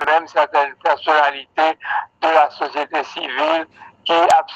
même certaines personnalités de la société civile qui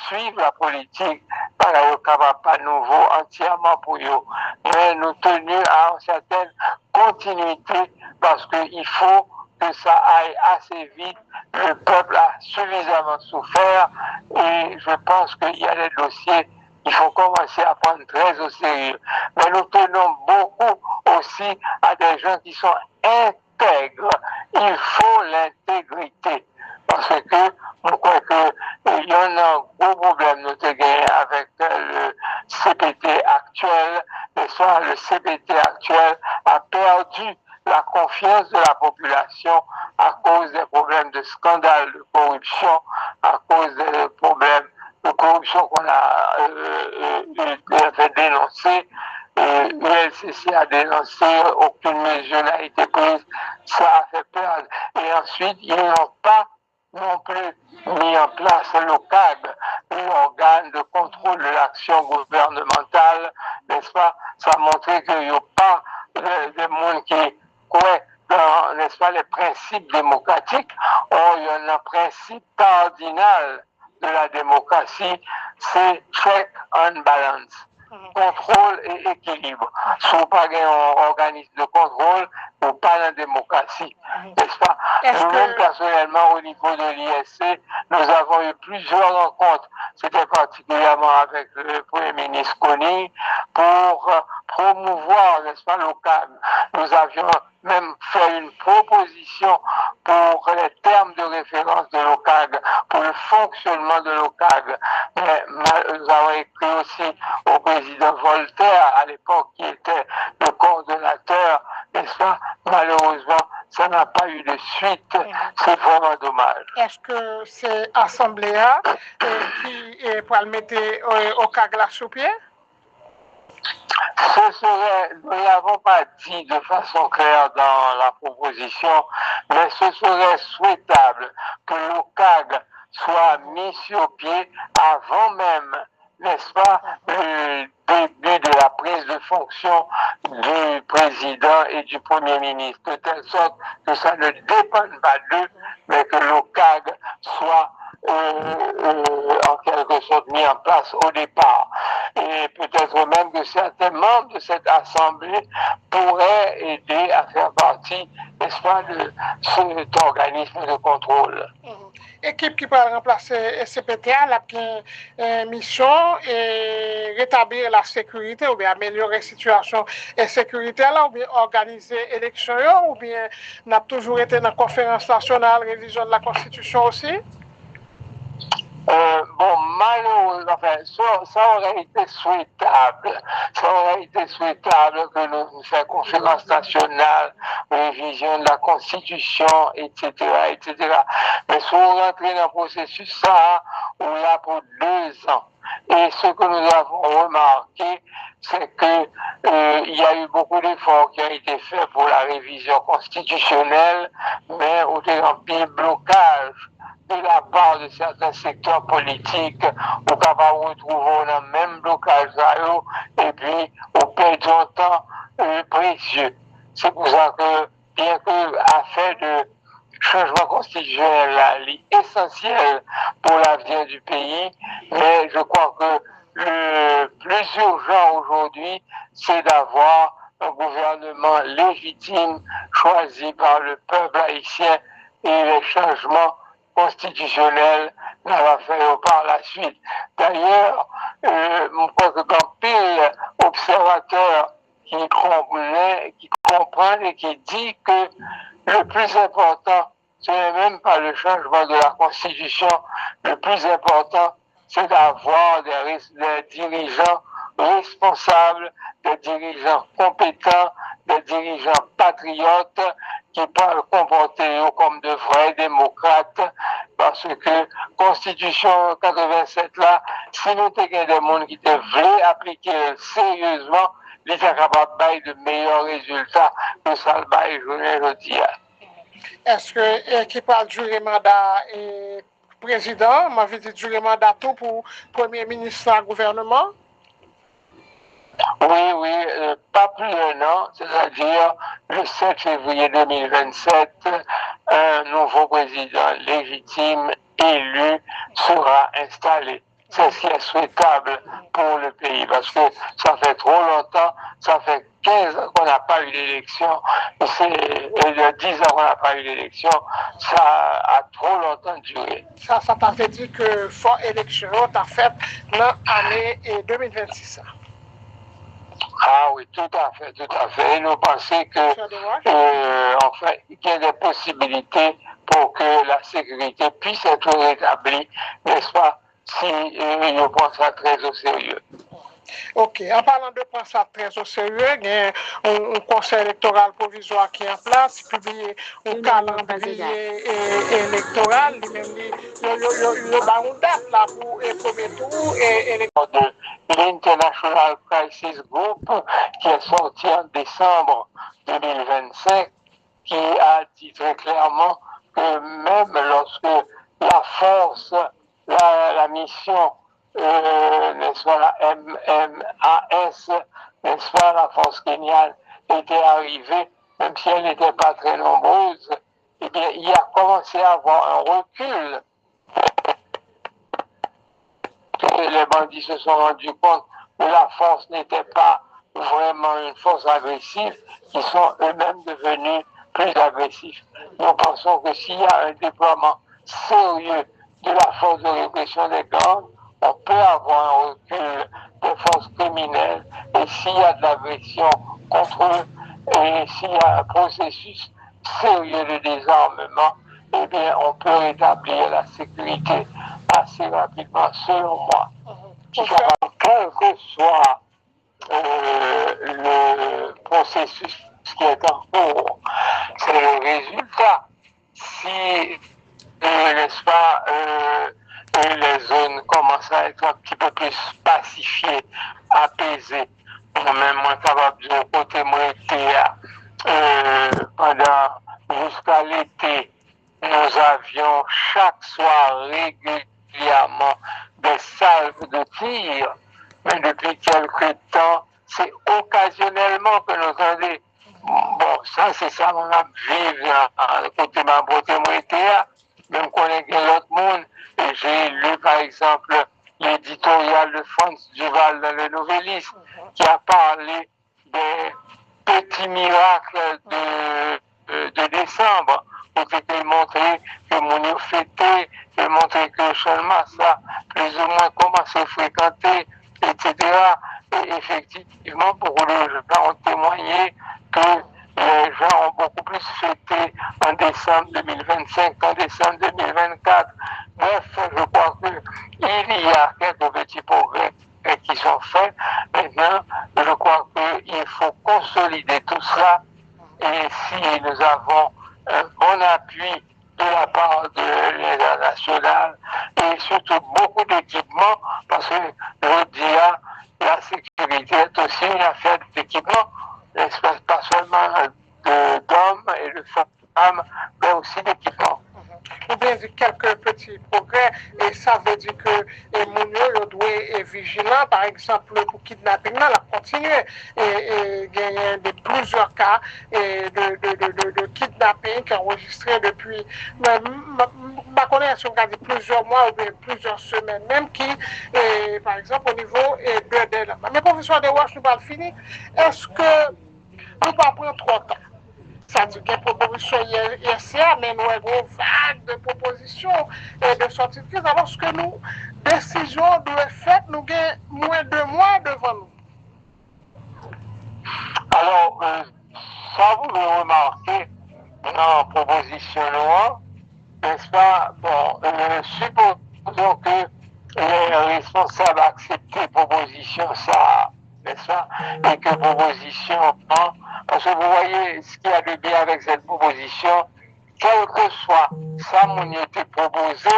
suivent la politique, par capable pas nouveau entièrement pour eux. Mais nous tenons à une certaine continuité parce qu'il faut que ça aille assez vite. Le peuple a suffisamment souffert et je pense qu'il y a des dossiers qu'il faut commencer à prendre très au sérieux. Mais nous tenons beaucoup aussi à des gens qui sont intègres. Il faut l'intégrité. Parce que je crois qu'il y en a un gros problème nous gagné avec le CPT actuel. Le CPT actuel a perdu la confiance de la population à cause des problèmes de scandale de corruption, à cause des problèmes de corruption qu'on a fait dénoncer. L'ULCC a dénoncé, aucune mesure n'a été prise, ça a fait perdre. Et ensuite, ils n'ont pas non plus mis en place l'OCAG, l'organe de contrôle de l'action gouvernementale, n'est-ce pas? Ça a montré qu'il n'y a pas de monde qui croient dans, n'est-ce pas, les principes démocratiques. Or, il y a un principe cardinal de la démocratie, c'est check and balance. Contrôle et équilibre. Si vous pas un organisme de contrôle, vous pas la démocratie. N'est-ce pas? Nous-mêmes, personnellement, au niveau de l'ISC, nous avons eu plusieurs rencontres. C'était particulièrement avec le Premier ministre Kony pour promouvoir, n'est-ce pas, l'OCAG. Nous avions même fait une proposition pour les termes de référence de l'OCAG, pour le fonctionnement de l'OCAG. Mais nous avons écrit aussi au président Voltaire, à l'époque, qui était le coordonnateur, n'est-ce pas? Malheureusement, ça n'a pas eu de suite. C'est vraiment dommage. Est-ce que c'est l'Assemblée qui pour le mettre au CAG là sous pied? Nous ne l'avons pas dit de façon claire dans la proposition, mais ce serait souhaitable que l'OCAG soit mis sur pied avant même, n'est-ce pas, le début de la prise de fonction du président et du premier ministre, de telle sorte que ça ne dépende pas d'eux, mais que l'OCAG soit en quelque sorte mis en place au départ. Et peut-être même que certains membres de cette assemblée pourraient aider à faire partie, n'est-ce pas, de cet organisme de contrôle. Équipe qui peut remplacer CPTA, la mission et rétablir la sécurité ou bien améliorer la situation et sécurité là, ou bien organiser l'élection, ou bien n'a toujours été dans la conférence nationale révision de la Constitution aussi? Bon, malheureusement, enfin, ça aurait été souhaitable. Ça aurait été souhaitable que nous fassions conférence nationale, révision de la Constitution, etc., etc. Mais si on rentre dans le processus, ça, on l'a pour 2 ans. Et ce que nous avons remarqué, c'est que il y a eu beaucoup d'efforts qui ont été faits pour la révision constitutionnelle, mais au un blocage de la part de certains secteurs politiques, on va retrouver dans le même blocage et puis on perd du temps précieux. C'est pour ça que, bien que l'affaire de changement constitutionnel est essentiel pour l'avenir du pays, mais je crois que le plus urgent aujourd'hui, c'est d'avoir un gouvernement légitime choisi par le peuple haïtien et les changements constitutionnels qu'on va faire par la suite. D'ailleurs, je crois que quand pile observateurs qui comprennent et qui disent que le plus important, ce n'est même pas le changement de la Constitution, le plus important, c'est d'avoir des dirigeants responsables, des dirigeants compétents, des dirigeants patriotes qui peuvent comporter comme de vrais démocrates, parce que Constitution 87 là, si nous avons des gens qui veulent appliquer sérieusement, ils sont capables de meilleurs résultats que ça le bail aujourd'hui. Est-ce que qui parle du mandat et président, m'a dit du mandat tout pour premier ministre et gouvernement? Oui, oui, pas plus d'un an, c'est-à-dire le 7 février 2027, un nouveau président légitime élu sera installé. C'est ce qui est souhaitable pour le pays parce que ça fait trop longtemps, ça fait 15 ans qu'on n'a pas eu d'élection, et de 10 ans qu'on n'a pas eu d'élection, ça a trop longtemps duré. Ça t'a fait dire que fort élection t'a fait dans l'année 2026. Ah oui, tout à fait, tout à fait. Et nous pensons que, enfin, qu'il y a des possibilités pour que la sécurité puisse être rétablie, n'est-ce pas, si nous prenons ça très au sérieux. Ok, en parlant de prendre ça très au sérieux, il y a un conseil électoral provisoire qui est en place, publié un calendrier électoral, il y a une date là pour le premier tour. De l'International Crisis Group, qui est sorti en décembre 2025, qui a dit très clairement que même lorsque la force, la mission, n'est-ce pas, la MMAS, n'est-ce pas, la force kenyane, était arrivée, même si elle n'était pas très nombreuse, eh bien, il a commencé à avoir un recul. Les bandits se sont rendus compte que la force n'était pas vraiment une force agressive, qu'ils sont eux-mêmes devenus plus agressifs. Nous pensons que s'il y a un déploiement sérieux de la force de répression des gangs, on peut avoir un recul des forces criminelles, et s'il y a de l'agression contre eux, et s'il y a un processus sérieux de désarmement, eh bien, on peut rétablir la sécurité assez rapidement, selon moi. Quel que soit le processus qui est en cours, c'est le résultat. Si, n'est-ce pas, les zones commencent à être un petit peu plus pacifiées, apaisées, même moins capable de côté moi pendant jusqu'à l'été, nous avions chaque soir régulièrement des salves de tir, mais depuis quelque temps, c'est occasionnellement que nous entendons. Bon, ça, c'est ça, on a vécu à côté de ma beauté, même qu'on est l'autre monde. Et j'ai lu, par exemple, l'éditorial de Franz Duval dans le Nouvelliste, qui a parlé des petits miracles de décembre, pour montrer que mon fêtait, et montrer que seulement ça, plus ou moins comment se fréquenter, etc. Et effectivement, beaucoup de gens ont témoigné que les gens ont beaucoup plus fêté en décembre 2025 qu'en décembre 2024. Bref, je crois qu'il y a quelques petits progrès qui sont faits. Maintenant, je crois qu'il faut consolider tout cela. Et si nous avons un bon appui de la part de l'international et surtout beaucoup d'équipements, parce que je dis la sécurité est aussi une affaire d'équipement, pas seulement d'hommes et de femmes, mais aussi d'équipements. Ou bien dit quelques petits progrès, et ça veut dire que Mounio doit être vigilant, par exemple, pour kidnapping, là, continuer et gagner de plusieurs cas de kidnapping qui enregistrés depuis, ma connaissance, on a dit plusieurs mois ou bien plusieurs semaines, même qui, par exemple, au niveau de Delama. Mais professeur de Wash, nous pas fini. Est-ce que nous pas prendre trop de temps? Ça dit que les propositions IRCA, mais nous avons une vague de propositions et de sorties de crise, alors que nous, décisions doivent être faites, nous avons moins de mois devant nous. Alors, ça vous le remarquez dans la proposition loi, n'est-ce pas? Bon, supposons que les responsables acceptent les propositions, ça, n'est-ce pas? Et que proposition, parce que vous voyez ce qu'il y a de bien avec cette proposition, quel que soit ça qui a été proposé,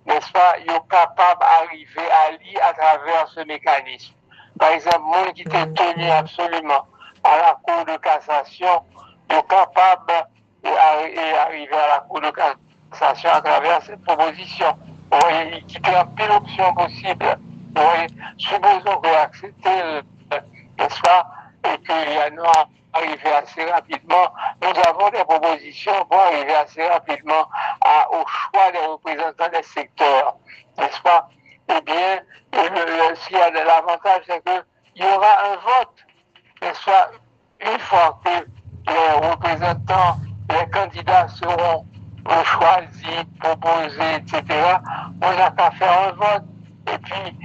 n'est-ce pas, il est capable d'arriver à lire à travers ce mécanisme. Par exemple, monde qui était tenu absolument à la Cour de cassation, il est capable d'arriver à la Cour de cassation à travers cette proposition. Vous voyez, il quitte la pire option possible. Vous voyez, supposons que accepter n'est-ce pas, et qu'il y en a arriver assez rapidement. Nous avons des propositions pour arriver assez rapidement au choix des représentants des secteurs, n'est-ce pas? Eh bien, s'il y a de l'avantage, c'est qu'il y aura un vote, n'est-ce pas? Une fois que les représentants, les candidats seront choisis, proposés, etc., on n'a qu'à faire un vote. Et puis,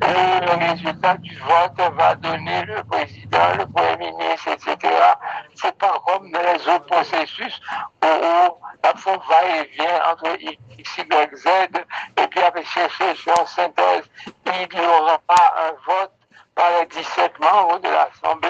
le résultat du vote va donner le président, le premier ministre, etc. C'est pas comme dans les autres processus où la fois va-et-vient entre X, Y, Z, et puis avec chercher en synthèse, il y aura un vote par les 17 membres de l'Assemblée.